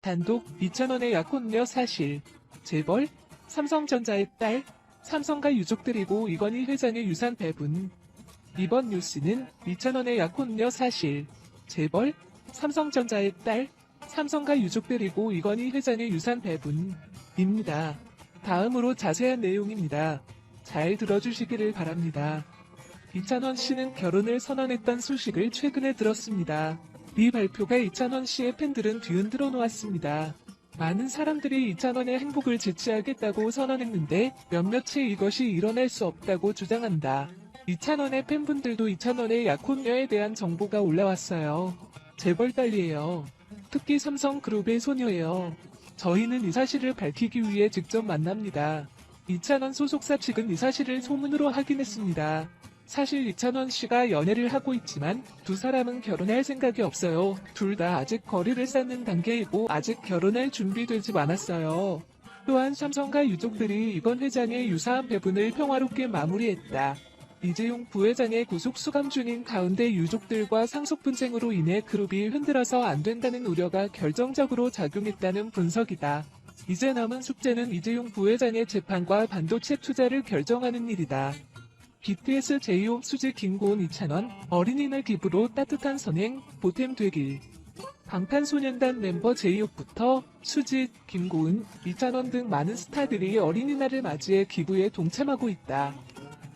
단독 2,000원의 약혼녀 사실. 재벌? 삼성전자의 딸? 삼성가 유족들이고 이건희 회장의 유산 배분. 이번 뉴스는 2,000원의 약혼녀 사실. 재벌? 삼성전자의 딸? 삼성가 유족들이고 이건희 회장의 유산 배분입니다. 다음으로 자세한 내용입니다. 잘 들어주시기를 바랍니다. 이찬원 씨는 결혼을 선언했던 소식을 최근에 들었습니다. 이 발표가 이찬원 씨의 팬들은 뒤흔들어 놓았습니다. 많은 사람들이 이찬원의 행복을 지지하겠다고 선언했는데 몇몇이 이것이 일어날 수 없다고 주장한다. 이찬원의 팬분들도 이찬원의 약혼녀에 대한 정보가 올라왔어요. 재벌 딸이에요. 특히 삼성그룹의 소녀예요. 저희는 이 사실을 밝히기 위해 직접 만납니다. 이찬원 소속사 측은 이 사실을 소문으로 확인했습니다. 사실 이찬원 씨가 연애를 하고 있지만 두 사람은 결혼할 생각이 없어요. 둘 다 아직 거리를 쌓는 단계이고 아직 결혼할 준비되지 않았어요. 또한 삼성가 유족들이 이건 회장의 유사한 배분을 평화롭게 마무리했다. 이재용 부회장의 구속 수감 중인 가운데 유족들과 상속 분쟁으로 인해 그룹이 흔들어서 안 된다는 우려가 결정적으로 작용했다는 분석이다. 이제 남은 숙제는 이재용 부회장의 재판과 반도체 투자를 결정하는 일이다. BTS 제이홉 수지 김고은 이찬원 어린이날 기부로 따뜻한 선행 보탬되길. 방탄소년단 멤버 제이홉부터 수지, 김고은, 이찬원 등 많은 스타들이 어린이날을 맞이해 기부에 동참하고 있다.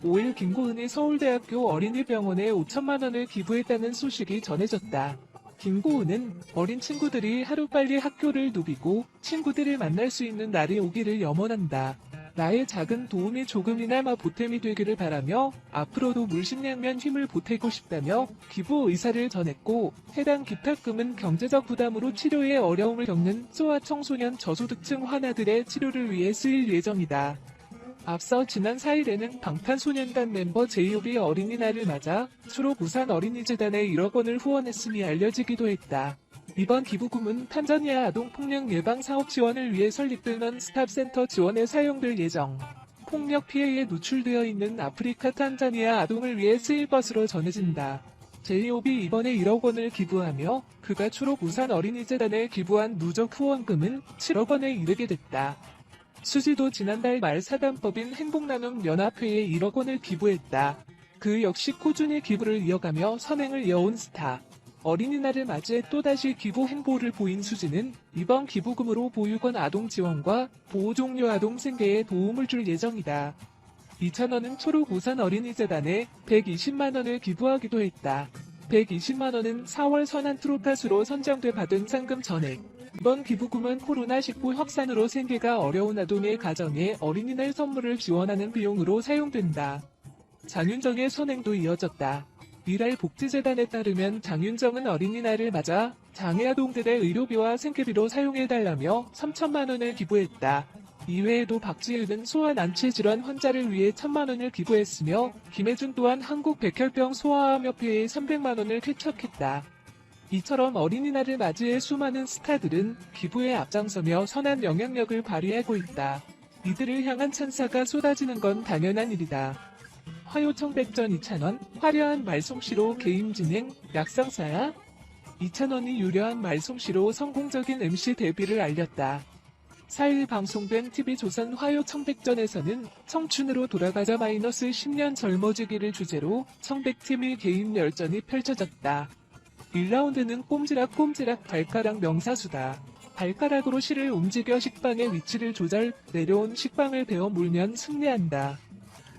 5일 김고은이 서울대학교 어린이병원에 5천만 원을 기부했다는 소식이 전해졌다. 김고은은 어린 친구들이 하루빨리 학교를 누비고 친구들을 만날 수 있는 날이 오기를 염원한다. 나의 작은 도움이 조금이나마 보탬이 되기를 바라며 앞으로도 물심양면 힘을 보태고 싶다며 기부 의사를 전했고 해당 기탁금은 경제적 부담으로 치료에 어려움을 겪는 소아청소년 저소득층 환아들의 치료를 위해 쓰일 예정이다. 앞서 지난 4일에는 방탄소년단 멤버 제이홉이 어린이날을 맞아 수로 부산 어린이재단에 1억 원을 후원했음이 알려지기도 했다. 이번 기부금은 탄자니아 아동폭력 예방 사업 지원을 위해 설립된 원스톱센터 지원에 사용될 예정. 폭력 피해에 노출되어 있는 아프리카 탄자니아 아동을 위해 쓰일 것으로 전해진다. 제이홉이 이번에 1억 원을 기부하며 그가 주로 부산 어린이재단에 기부한 누적 후원금은 7억 원에 이르게 됐다. 수지도 지난달 말 사단법인 행복나눔연합회에 1억 원을 기부했다. 그 역시 꾸준히 기부를 이어가며 선행을 이어온 스타. 어린이날을 맞이해 또다시 기부 행보를 보인 수지는 이번 기부금으로 보육원 아동 지원과 보호종료 아동 생계에 도움을 줄 예정이다. 이찬원은 초록 우산 어린이재단에 120만 원을 기부하기도 했다. 120만 원은 4월 선한 트로파수로 선정돼 받은 상금 전액. 이번 기부금은 코로나19 확산으로 생계가 어려운 아동의 가정에 어린이날 선물을 지원하는 비용으로 사용된다. 장윤정의 선행도 이어졌다. 미랄복지재단에 따르면 장윤정은 어린이날을 맞아 장애 아동들의 의료비와 생계비로 사용해달라며 3천만 원을 기부했다. 이외에도 박지일은 소아 난치 질환 환자를 위해 1,000만 원을 기부했으며 김혜준 또한 한국백혈병 소아암협회에 300만 원을 쾌척했다. 이처럼 어린이날을 맞이해 수많은 스타들은 기부에 앞장서며 선한 영향력을 발휘하고 있다. 이들을 향한 찬사가 쏟아지는 건 당연한 일이다. 화요청백전 이찬원, 화려한 말솜씨로 게임 진행, 약상사야? 이찬원이 유려한 말솜씨로 성공적인 MC 데뷔를 알렸다. 4일 방송된 TV조선 화요청백전에서는 청춘으로 돌아가자 마이너스 10년 젊어지기를 주제로 청백팀의 게임 열전이 펼쳐졌다. 1라운드는 꼼지락꼼지락 발가락 명사수다. 발가락으로 실을 움직여 식빵의 위치를 조절, 내려온 식빵을 베어 물면 승리한다.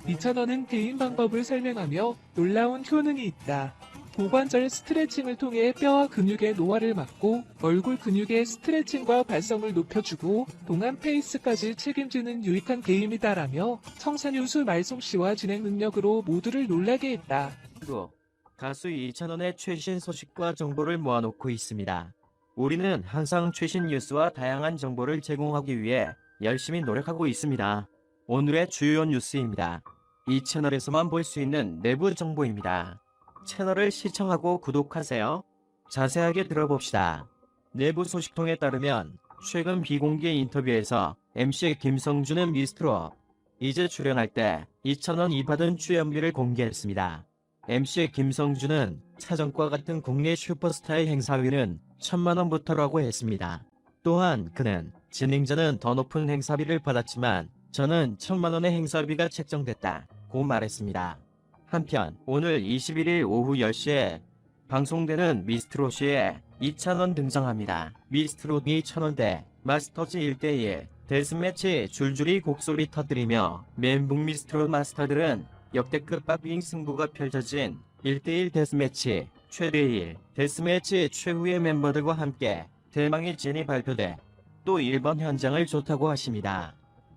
이찬원은 게임 방법을 설명하며 놀라운 효능이 있다. 고관절 스트레칭을 통해 뼈와 근육의 노화를 막고 얼굴 근육의 스트레칭과 발성을 높여주고 동안 페이스까지 책임지는 유익한 게임이다라며 청산유수 말솜씨와 진행 능력으로 모두를 놀라게 했다. 그리고 가수 이찬원의 최신 소식과 정보를 모아놓고 있습니다. 우리는 항상 최신 뉴스와 다양한 정보를 제공하기 위해 열심히 노력하고 있습니다. 오늘의 주요 뉴스입니다. 이 채널에서만 볼 수 있는 내부 정보입니다. 채널을 시청하고 구독하세요. 자세하게 들어봅시다. 내부 소식통에 따르면 최근 비공개 인터뷰에서 MC 김성준은 미스트롯 이제 출연할 때 이찬원이 받은 출연비를 공개했습니다. MC 김성준은 사전과 같은 국내 슈퍼스타의 행사비는 1,000만 원부터라고 했습니다. 또한 그는 진행자는 더 높은 행사비를 받았지만 저는 1,000만원의 행사비가 책정됐다고 말했습니다. 한편 오늘 21일 오후 10시에 방송되는 미스트롯에 이찬원 등장합니다. 미스트롯이 1,000원대 마스터즈 1대1 데스매치 줄줄이 곡소리 터뜨리며 멘붕 미스트롯 마스터들은 역대급 박빙 승부가 펼쳐진 1대1 데스매치 최대1 데스매치 최후의 멤버들과 함께 대망의 진이 발표돼 또 1번 현장을 좋다고 하십니다.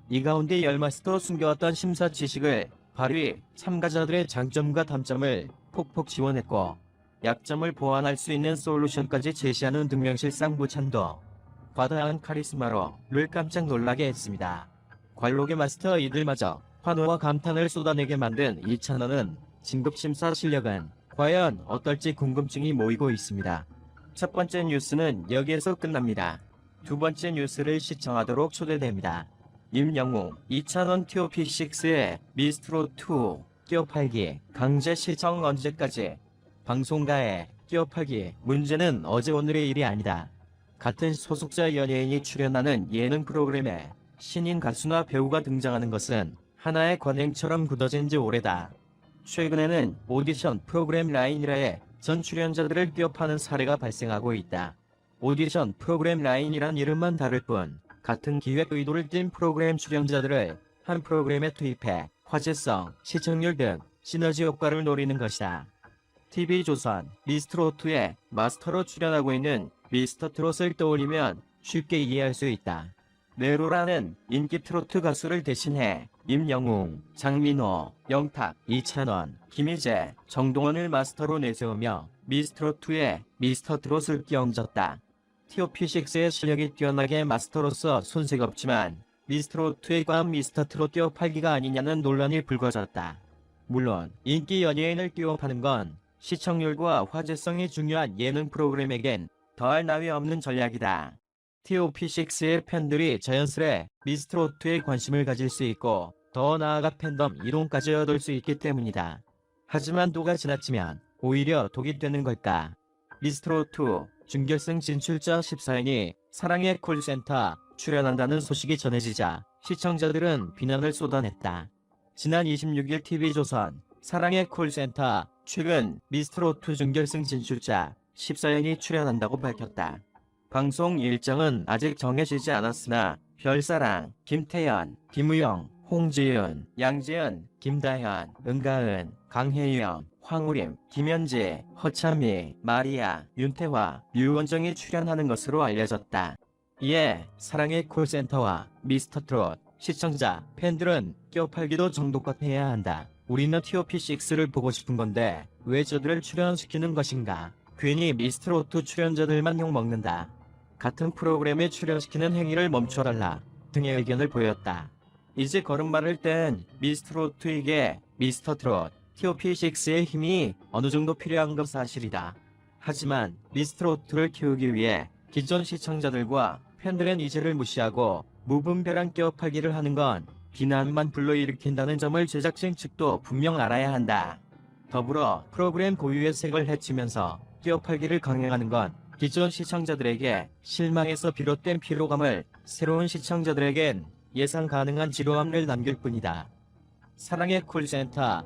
이 가운데 열마스터 숨겨왔던 심사 지식을 발휘, 참가자들의 장점과 단점을 폭폭 지원했고 약점을 보완할 수 있는 솔루션까지 제시하는 능력실상부찬도 과다한 카리스마로 를 깜짝 놀라게 했습니다. 관록의 마스터 이들마저 환호와 감탄을 쏟아내게 만든 이찬원은 진급심사 실력은 과연 어떨지 궁금증이 모이고 있습니다. 첫 번째 뉴스는 여기에서 끝납니다. 두 번째 뉴스를 시청하도록 초대됩니다. 임영웅, 이찬원 TOP6의 미스트롯2 끼어팔기 강제 시청 언제까지? 방송가에 끼어팔기 문제는 어제 오늘의 일이 아니다. 같은 소속사 연예인이 출연하는 예능 프로그램에 신인 가수나 배우가 등장하는 것은 하나의 관행처럼 굳어진 지 오래다. 최근에는 오디션 프로그램 라인이라에 전 출연자들을 끼어파는 사례가 발생하고 있다. 오디션 프로그램 라인이란 이름만 다를 뿐 같은 기획 의도를 띤 프로그램 출연자들을 한 프로그램에 투입해 화제성, 시청률 등 시너지 효과를 노리는 것이다. TV조선 미스트롯2의 마스터로 출연하고 있는 미스터트롯을 떠올리면 쉽게 이해할 수 있다. 네로라는 인기 트로트 가수를 대신해 임영웅, 장민호, 영탁, 이찬원, 김희재, 정동원을 마스터로 내세우며 미스트롯2의 미스터트롯을 끼얹었다. TOP6의 실력이 뛰어나게 마스터로서 손색 없지만 미스트롯2의 과한 미스터트롯 끼어팔기가 아니냐는 논란이 불거졌다. 물론 인기 연예인을 끼어파는 건 시청률과 화제성이 중요한 예능 프로그램에겐 더할 나위 없는 전략이다. TOP6의 팬들이 자연스레 미스트롯2에 관심을 가질 수 있고 더 나아가 팬덤 이동까지 얻을 수 있기 때문이다. 하지만 도가 지나치면 오히려 독이 되는 걸까? 미스트롯2 준결승 진출자 14인이 사랑의 콜센터 출연한다는 소식이 전해지자 시청자들은 비난을 쏟아냈다. 지난 26일 TV조선 사랑의 콜센터 최근 미스트롯2 준결승 진출자 14인이 출연한다고 밝혔다. 방송 일정은 아직 정해지지 않았으나 별사랑, 김태연, 김우영, 홍지윤, 양지은, 김다현, 은가은, 강혜영, 황우림, 김현지, 허참미, 마리아, 윤태화, 류원정이 출연하는 것으로 알려졌다. 이에 사랑의 콜센터와 미스터트롯 시청자, 팬들은 껴팔기도 정도껏 해야 한다. 우리는 TOP6를 보고 싶은 건데 왜 저들을 출연시키는 것인가? 괜히 미스트롯2 출연자들만 욕먹는다. 같은 프로그램에 출연시키는 행위를 멈춰달라 등의 의견을 보였다. 이제 걸음마를 뗀 미스트롯2에게 미스터트롯, TOP6의 힘이 어느 정도 필요한 건 사실이다. 하지만 미스트롯2를 키우기 위해 기존 시청자들과 팬들의 니즈를 무시하고 무분별한 끼어팔기를 하는 건 비난만 불러일으킨다는 점을 제작진 측도 분명 알아야 한다. 더불어 프로그램 고유의 색을 해치면서 끼어팔기를 강행하는 건 기존 시청자들에게 실망에서 비롯된 피로감을 새로운 시청자들에겐 예상 가능한 지루함을 남길 뿐이다. 사랑의 콜센터